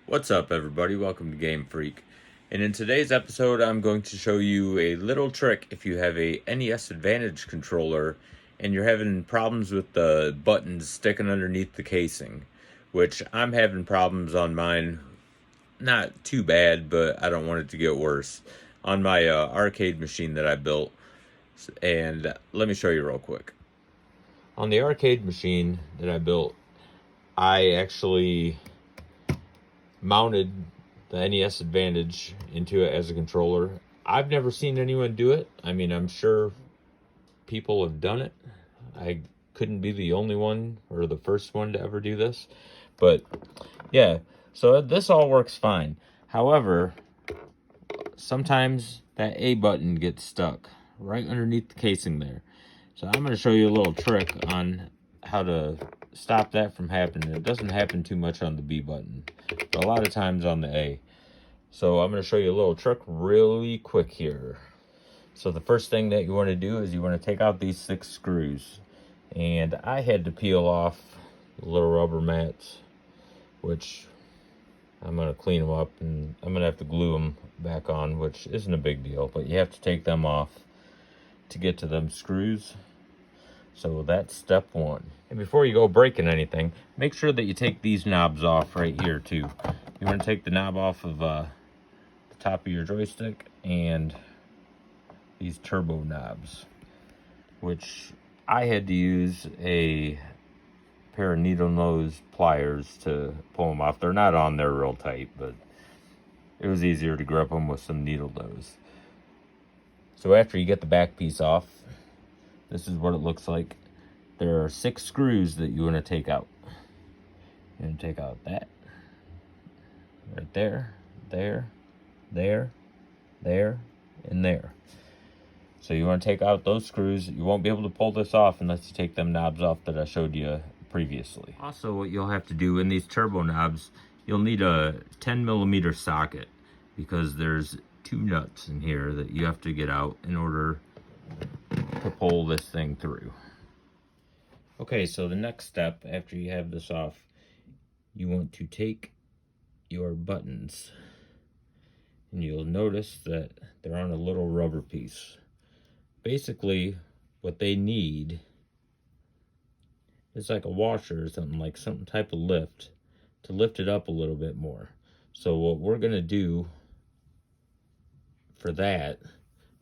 What's up, everybody? Welcome to Game Freak. And in today's episode, I'm going to show you a little trick if you have a NES Advantage controller and you're having problems with the buttons sticking underneath the casing, which I'm having problems on mine. Not too bad, but I don't want it to get worse. On my arcade machine that I built. And let me show you real quick. On the arcade machine that I built, I actually mounted the NES Advantage into it as a controller. I've never seen anyone do it. I mean, I'm sure people have done it. I couldn't be the only one or the first one to ever do this. But yeah, so this all works fine. However, sometimes that A button gets stuck right underneath the casing there. So I'm going to show you a little trick on how to stop that from happening. It doesn't happen too much on the B button, but a lot of times on the A. So I'm going to show you a little trick really quick here. So the first thing that you want to do is you want to take out these 6 screws. And I had to peel off the little rubber mats, which I'm going to clean them up, and I'm going to have to glue them back on, which isn't a big deal, but you have to take them off to get to them screws. So that's step 1. And before you go breaking anything, make sure that you take these knobs off right here too. You want to take the knob off of the top of your joystick and these turbo knobs, which I had to use a pair of needle nose pliers to pull them off. They're not on there real tight, but it was easier to grip them with some needle nose. So after you get the back piece off, this is what it looks like. There are 6 screws that you want to take out. You're going to take out that. Right there, there, and there. So you want to take out those screws. You won't be able to pull this off unless you take them knobs off that I showed you previously. Also, what you'll have to do in these turbo knobs, you'll need a 10mm socket, because there's 2 nuts in here that you have to get out in order to pull this thing through. Okay, so the next step after you have this off, you want to take your buttons, and you'll notice that they're on a little rubber piece. Basically, what they need is like a washer or something, like some type of lift to lift it up a little bit more. So what we're going to do for that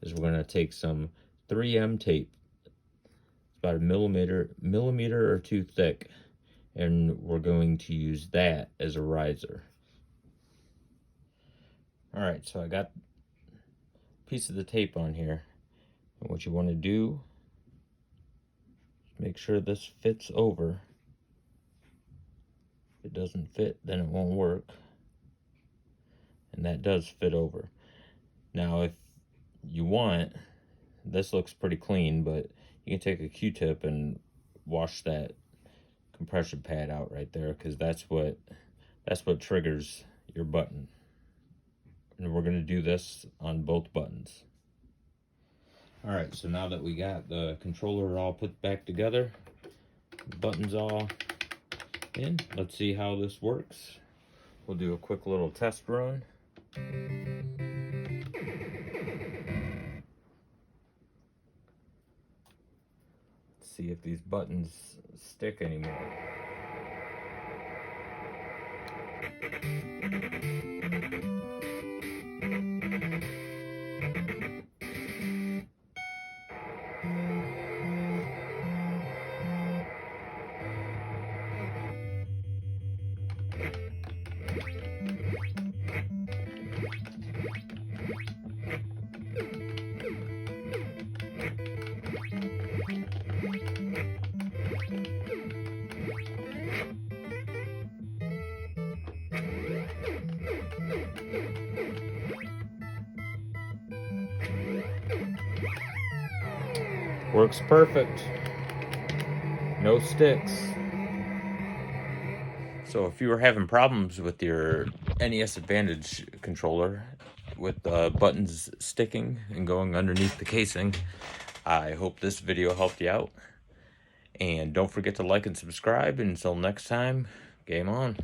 is we're going to take some 3M tape. It's about a millimeter or 2 thick, and we're going to use that as a riser. Alright, so I got a piece of the tape on here, and what you want to do is make sure this fits over. If it doesn't fit, then it won't work, and that does fit over. Now if you want, this looks pretty clean, but you can take a Q-tip and wash that compression pad out right there, because that's what triggers your button. And we're going to do this on both buttons. Alright, so now that we got the controller all put back together, the buttons all in, let's see how this works. We'll do a quick little test run. See if these buttons stick anymore. Works perfect. No sticks. So if you were having problems with your NES Advantage controller with buttons sticking and going underneath the casing, I hope this video helped you out. And don't forget to like and subscribe. And until next time, game on.